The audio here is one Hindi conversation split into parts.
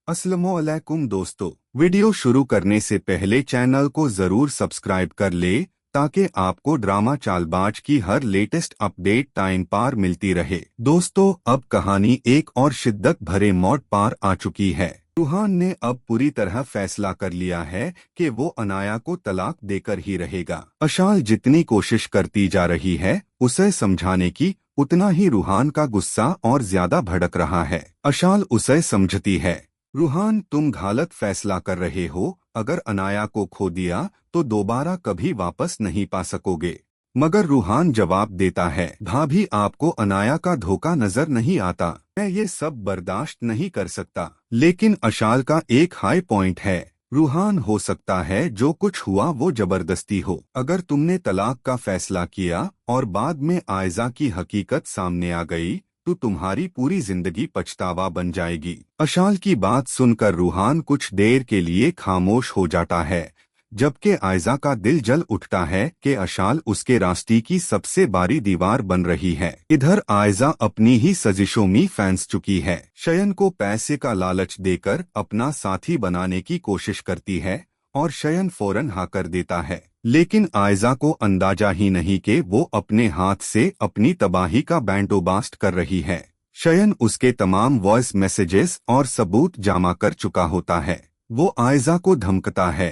अस्सलामुअलैकुम दोस्तों, वीडियो शुरू करने से पहले चैनल को जरूर सब्सक्राइब कर ले ताकि आपको ड्रामा चालबाज की हर लेटेस्ट अपडेट टाइम पार मिलती रहे। दोस्तों, अब कहानी एक और शिद्दत भरे मोड़ पार आ चुकी है। रूहान ने अब पूरी तरह फैसला कर लिया है कि वो अनाया को तलाक देकर ही रहेगा। अशाल जितनी कोशिश करती जा रही है उसे समझाने की, उतना ही रूहान का गुस्सा और ज्यादा भड़क रहा है। अशाल उसे समझती है, रूहान तुम गलत फैसला कर रहे हो, अगर अनाया को खो दिया तो दोबारा कभी वापस नहीं पा सकोगे। मगर रूहान जवाब देता है, भाभी आपको अनाया का धोखा नजर नहीं आता, मैं ये सब बर्दाश्त नहीं कर सकता। लेकिन अशाल का एक हाई पॉइंट है, रूहान हो सकता है जो कुछ हुआ वो जबरदस्ती हो। अगर तुमने तलाक का फैसला किया और बाद में आयजा की हकीकत सामने आ गई तो तुम्हारी पूरी जिंदगी पछतावा बन जाएगी। अशाल की बात सुनकर रूहान कुछ देर के लिए खामोश हो जाता है, जबकि आयजा का दिल जल उठता है कि अशाल उसके रास्ते की सबसे बारी दीवार बन रही है। इधर आयजा अपनी ही सजिशों में फंस चुकी है। शयन को पैसे का लालच देकर अपना साथी बनाने की कोशिश करती है और शयन फौरन हाँ कर देता है। लेकिन आयजा को अंदाजा ही नहीं कि वो अपने हाथ से अपनी तबाही का बैंडोबास्ट कर रही है। शयन उसके तमाम वॉइस मैसेजेस और सबूत जमा कर चुका होता है। वो आयजा को धमकता है,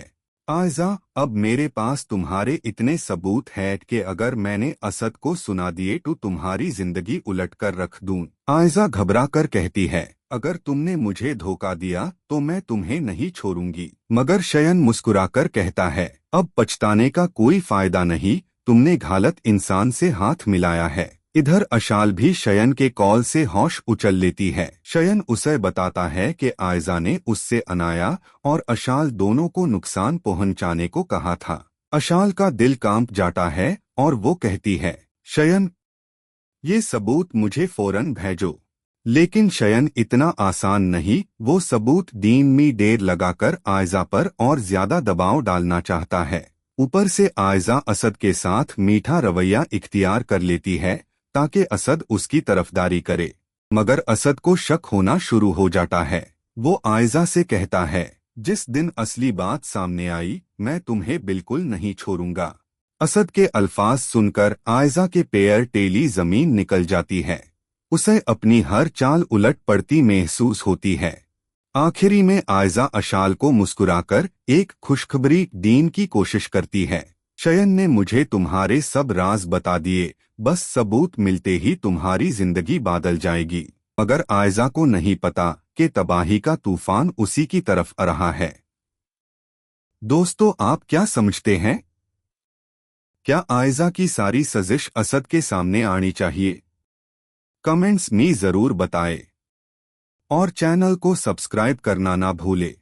आयजा अब मेरे पास तुम्हारे इतने सबूत हैं कि अगर मैंने असद को सुना दिए तो तुम्हारी जिंदगी उलट कर रख दूं। आयजा घबरा कर कहती है, अगर तुमने मुझे धोखा दिया तो मैं तुम्हें नहीं छोड़ूंगी। मगर शयन मुस्कुराकर कहता है, अब पछताने का कोई फायदा नहीं, तुमने गलत इंसान से हाथ मिलाया है। इधर अशाल भी शयन के कॉल से होश उछल लेती है। शयन उसे बताता है कि आयजा ने उससे अनाया और अशाल दोनों को नुकसान पहुंचाने को कहा था। अशाल का दिल कांप जाता है और वो कहती है, शयन ये सबूत मुझे फौरन भेजो। लेकिन शयन इतना आसान नहीं, वो सबूत दीन में देर लगाकर आयजा पर और ज्यादा दबाव डालना चाहता है। ऊपर से आयजा असद के साथ मीठा रवैया इख्तियार कर लेती है ताकि असद उसकी तरफदारी करे। मगर असद को शक होना शुरू हो जाता है। वो आयजा से कहता है, जिस दिन असली बात सामने आई मैं तुम्हें बिल्कुल नहीं छोड़ूंगा। असद के अल्फाज सुनकर आयजा के पैर टेली जमीन निकल जाती है। उसे अपनी हर चाल उलट पड़ती महसूस होती है। आखिरी में आयजा अशाल को मुस्कुराकर एक खुशखबरी देने की कोशिश करती है, शयन ने मुझे तुम्हारे सब राज बता दिए, बस सबूत मिलते ही तुम्हारी जिंदगी बदल जाएगी। मगर आयजा को नहीं पता कि तबाही का तूफान उसी की तरफ आ रहा है। दोस्तों, आप क्या समझते हैं? क्या आयजा की सारी सजिश असद के सामने आनी चाहिए? कमेंट्स में जरूर बताएं और चैनल को सब्सक्राइब करना ना भूले।